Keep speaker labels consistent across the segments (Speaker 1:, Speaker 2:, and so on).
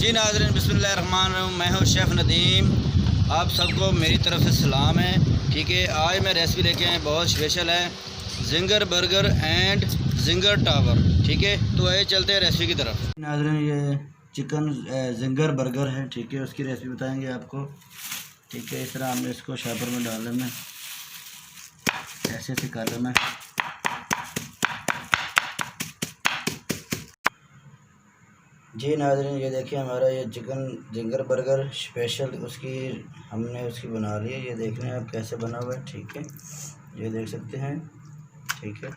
Speaker 1: जी नाज़रीन, बिस्मिल्लाहिर्रहमानिर्रहीम। मैं हूँ शेफ़ नदीम। आप सबको मेरी तरफ़ से सलाम है। ठीक है, आज मैं रेसिपी लेके आए, बहुत स्पेशल है, ginger burger and ginger tower. ठीक है, तो आइए चलते हैं रेसिपी की तरफ। नाज़रीन, ये चिकन जिंगर बर्गर है। ठीक है, उसकी रेसिपी बताएंगे आपको। ठीक है, इस तरह हमने इसको शॉपर में डाल लेना, ऐसे से कर लेना। जी नाज़रीन, ये देखिए हमारा ये चिकन जिंगर बर्गर स्पेशल हमने उसकी बना ली है। ये देख रहे हैं आप कैसे बना हुआ है। ठीक है, ये देख सकते हैं। ठीक है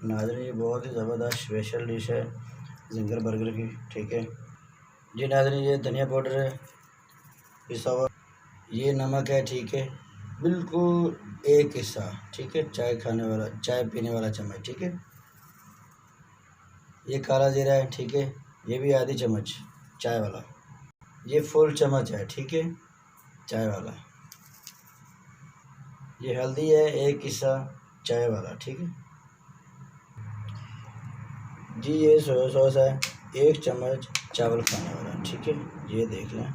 Speaker 1: नाज़रीन, ये बहुत ही ज़बरदस्त स्पेशल डिश है जिंगर बर्गर की। ठीक है जी नाज़रीन, ये धनिया पाउडर है पिसा हुआ, ये नमक है। ठीक है, बिल्कुल एक हिस्सा। ठीक है, चाय पीने वाला चम्मच। ठीक है, ये काला जीरा है। ठीक है, ये भी आधी चम्मच चाय वाला। ये फुल चम्मच है। ठीक है, चाय वाला। ये हल्दी है, एक हिस्सा चाय वाला। ठीक है जी, ये सोया सॉस है, एक चम्मच चावल खाने वाला। ठीक है, ये देख लें।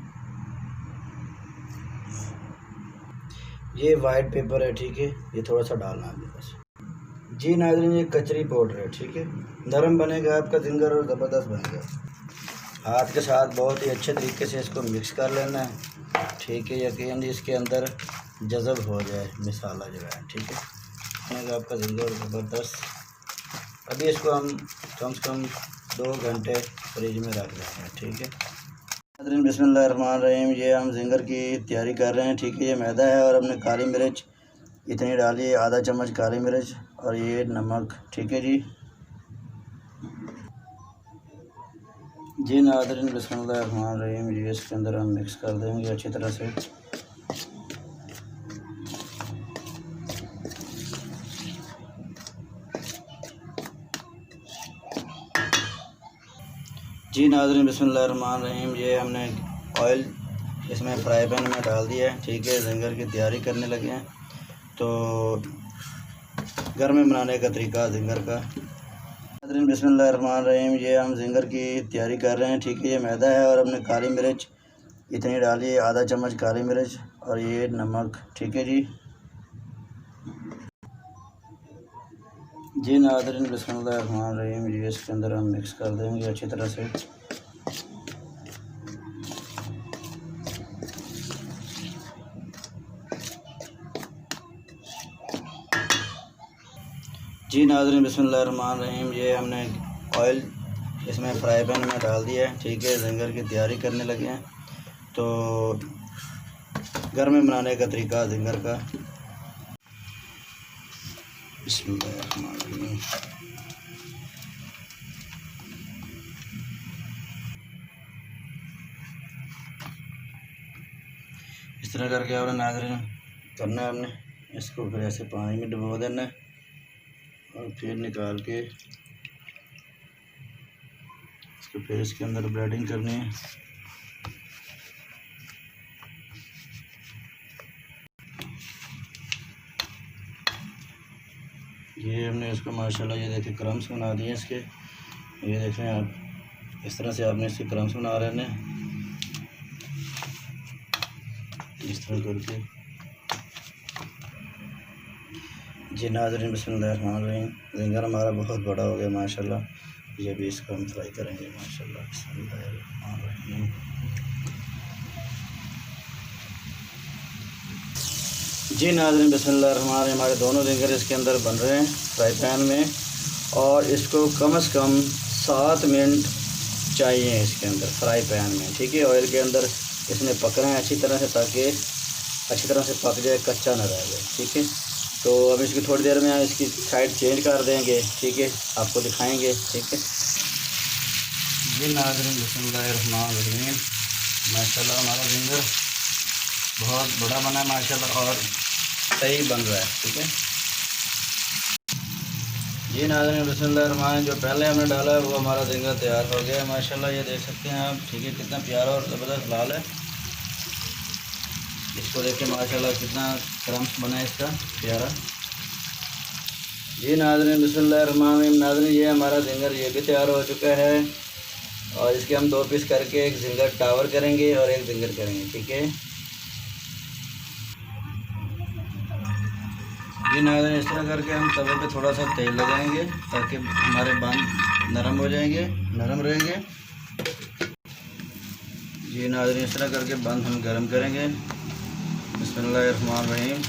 Speaker 1: ये वाइट पेपर है। ठीक है, ये थोड़ा सा डालना है बस। जी नाज़रीन, ये कचरी पाउडर है। ठीक है, नरम बनेगा आपका जिंगर और ज़बरदस्त बनेगा। हाथ के साथ बहुत ही अच्छे तरीके से इसको मिक्स कर लेना है। ठीक है, यकीन इसके अंदर जज़ब हो जाए मसाला जो है। ठीक है, आपका जिंगर ज़बरदस्त। अभी इसको हम कम से कम 2 घंटे फ्रिज में रख देंगे। ठीक है नाज़रीन, बिस्मिल्लाहिर्रहमानिर्रहीम। ये हम जिंगर की तैयारी कर रहे हैं। ठीक है, ये मैदा है और हमने काली मिर्च इतनी डाली है, आधा चम्मच काली मिर्च और ये नमक। ठीक है जी नाज़रीन, बिस्मिल्लाहिर्रहमानिर्रहीम। ये इसके अंदर हम मिक्स कर देंगे अच्छी तरह से। जी नाज़रीन, बिस्मिल्लाहिर्रहमानिर्रहीम। ये हमने ऑयल इसमें फ्राई पैन में डाल दिया है। ठीक है, जिंगर की तैयारी करने लगे हैं। तो घर में बनाने का तरीका जिंगर का। नाज़रीन, बिस्मिल्लाहिर्रहमानिर्रहीम। ये हम जिंगर की तैयारी कर रहे हैं। ठीक है, ये मैदा है और हमने काली मिर्च इतनी डाली है, आधा चम्मच काली मिर्च और ये नमक। ठीक है जी नाज़रीन, बिस्मिल्लाहिर्रहमानिर्रहीम। ये इसके अंदर हम मिक्स कर देंगे अच्छी तरह से। जी नाज़रीन, बिस्मिल्लाहिर्रहमानिर्रहीम। ये हमने ऑयल इसमें फ्राई पैन में डाल दिया है। ठीक है, जिंगर की तैयारी करने लगे हैं। तो घर में बनाने का तरीका जिंगर का। बिस्मिल्लाहिर्रहमानिर्रहीम। इस तरह करके आपने नाज़रीन करना है। हमने इसको फिर ऐसे पानी में डुबो देना है और फिर निकाल के इसको फिर इसके अंदर ब्रेडिंग करनी है। ये हमने इसको माशाल्लाह ये देखिए क्रम्स बना दिए इसके। ये देख रहे हैं आप, इस तरह से आपने इसके क्रम्स बना रहे हैं इस तरह करके। जी नाज़रीन, बिस्मिल्लाहिर्रहमानिर्रहीम। जिंगर हमारा बहुत बड़ा हो गया माशाल्लाह। ये भी इसको हम फ्राई करेंगे माशाल्लाह। बिस्मिल्लाहिर्रहमानिर्रहीम। जी नाज़रीन, बिस्मिल्लाहिर्रहमानिर्रहीम। हमारे दोनों जिंगर इसके अंदर बन रहे हैं फ्राई पैन में और इसको कम से कम 7 मिनट चाहिए इसके अंदर फ्राई पैन में। ठीक है, ऑयल के अंदर इसमें पकना है अच्छी तरह से ताकि अच्छी तरह से पक जाए, कच्चा ना रह जाए। ठीक है, तो अब इसकी थोड़ी देर में इसकी साइड चेंज कर देंगे। ठीक है, आपको दिखाएंगे। ठीक है जी नाज़रीन, बिस्मिल्लाहिर्रहमानिर्रहीम। माशाल्लाह हमारा जिंगर बहुत बड़ा बना है माशाल्लाह और सही बन रहा है। ठीक है जी नाज़रीन, बिस्मिल्लाहिर्रहमानिर्रहीम। जो पहले हमने डाला है वो हमारा जिंगर तैयार हो गया है माशाल्लाह। ये देख सकते हैं आप। ठीक है, कितना प्यारा और ज़बरदस्त लाल है। इसको देखिए माशाल्लाह कितना क्रम्स बना है इसका प्यारा। जी नाज़रीन, बिस्मिल्लाहिर्रहमानिर्रहीम। नाज़रीन, ये हमारा जिंगर ये भी तैयार हो चुका है और इसके हम 2 पीस करके एक जिंगर टावर करेंगे और एक जिंगर करेंगे, ठीक है जी नाज़रीन। इस तरह करके हम तवे पे थोड़ा सा तेल लगाएंगे ताकि हमारे बांध नरम हो जाएंगे, नरम रहेंगे जी नाज़रीन। इस तरह करके बांध हम गरम करेंगे। बिस्मिल्लाहिर्रहमानिर्रहीम।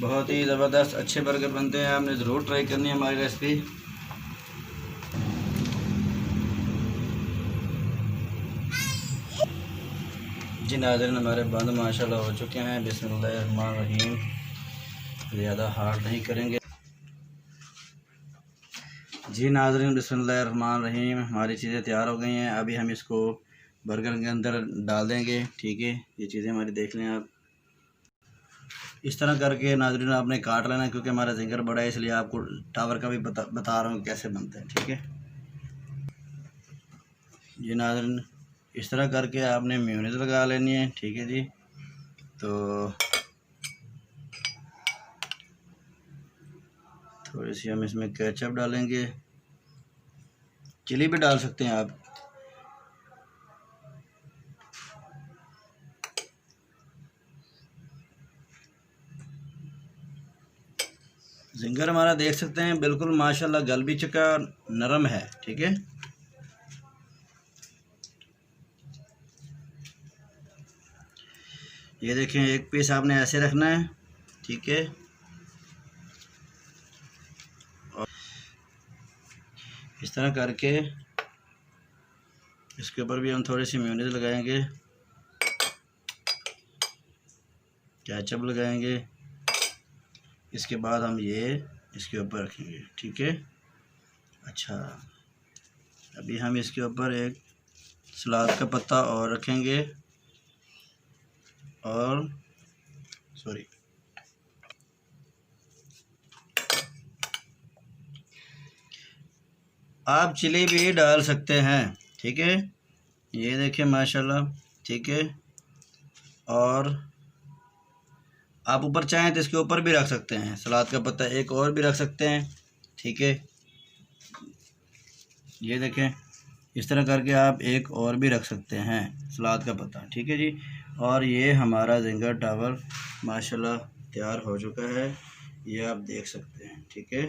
Speaker 1: बहुत ही ज़बरदस्त अच्छे बर्गर बनते हैं, आपने ज़रूर ट्राई करनी है हमारी रेसिपी। जी नाज़रीन, हमारे बंद माशाल्लाह हो चुके हैं। बिस्मिल्लाहिर्रहमानिर्रहीम। ज़्यादा हार्ड नहीं करेंगे जी नाज़रीन। बिस्मिल्लाहिर्रहमानिर्रहीम। हमारी चीज़ें तैयार हो गई हैं। अभी हम इसको बर्गर के अंदर डाल देंगे, ठीक है। ये चीज़ें हमारी देख लें आप। इस तरह करके नाज़रीन आपने काट लेना है, क्योंकि हमारा जिंगर बड़ा है इसलिए आपको टावर का भी बता रहा हूँ कैसे बनते हैं, ठीक है जी नाज़रीन। इस तरह करके आपने मेयोनीज़ लगा लेनी है, ठीक है जी। तो थोड़ी सी हम इसमें केचप डालेंगे, चिली भी डाल सकते हैं आप। जिंगर हमारा देख सकते हैं बिल्कुल माशाल्लाह गल भी चुका, नरम है, ठीक है। ये देखें, एक पीस आपने ऐसे रखना है, ठीक है। और इस तरह करके इसके ऊपर भी हम थोड़ी सी मेयोनीज़ लगाएंगे, केचप लगाएंगे। इसके बाद हम ये इसके ऊपर रखेंगे, ठीक है। अच्छा, अभी हम इसके ऊपर एक सलाद का पत्ता और रखेंगे, और सॉरी आप चिली भी डाल सकते हैं, ठीक है। ये देखिए माशाल्लाह, ठीक है। और आप ऊपर चाहें तो इसके ऊपर भी रख सकते हैं सलाद का पत्ता, एक और भी रख सकते हैं, ठीक है। ये देखें, इस तरह करके आप एक और भी रख सकते हैं सलाद का पत्ता, ठीक है जी। और ये हमारा जिंगर टावर माशाल्लाह तैयार हो चुका है, ये आप देख सकते हैं, ठीक है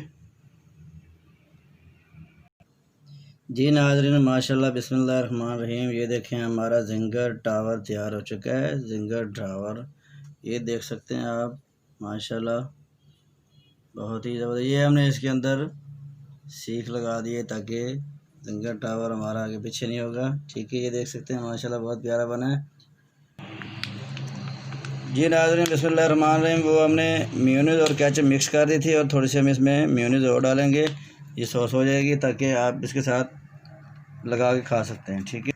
Speaker 1: जी नाज़रीन। माशाल्लाह बिस्मिल्लाहिर्रहमानिर्रहीम। ये देखें, हमारा जिंगर टावर तैयार हो चुका है, जिंगर टावर। ये देख सकते हैं आप माशाल्लाह, बहुत ही ज़बरदस्त। ये हमने इसके अंदर सीख लगा दी है ताकि जिंगर टावर हमारा आगे पीछे नहीं होगा, ठीक है। ये देख सकते हैं माशाल्लाह बहुत प्यारा बना है जी नाज़रीन। बिस्मिल्लाहिर्रहमानिर्रहीम। वो हमने मेयोनीज़ और केचप मिक्स कर दी थी, और थोड़ी सी हम इसमें मेयोनीज़ और डालेंगे, ये सॉस हो जाएगी, ताकि आप इसके साथ लगा के खा सकते हैं, ठीक है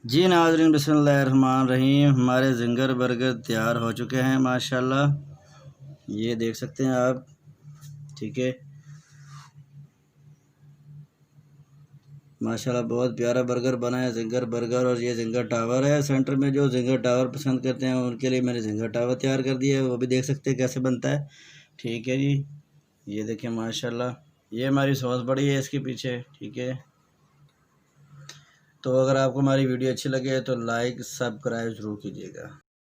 Speaker 1: जी नाज़रीन। बिस्मिल्लाहिर्रहमानिर्रहीम। हमारे जिंगर बर्गर तैयार हो चुके हैं माशाल्लाह, ये देख सकते हैं आप, ठीक है। माशाल्लाह बहुत प्यारा बर्गर बना है, जिंगर बर्गर। और ये जिंगर टावर है सेंटर में। जो जिंगर टावर पसंद करते हैं उनके लिए मैंने जिंगर टावर तैयार कर दिया है, वो भी देख सकते हैं कैसे बनता है, ठीक है जी। ये देखिए माशाल्लाह, ये हमारी सॉस बड़ी है इसके पीछे, ठीक है। तो अगर आपको हमारी वीडियो अच्छी लगे तो लाइक सब्सक्राइब ज़रूर कीजिएगा।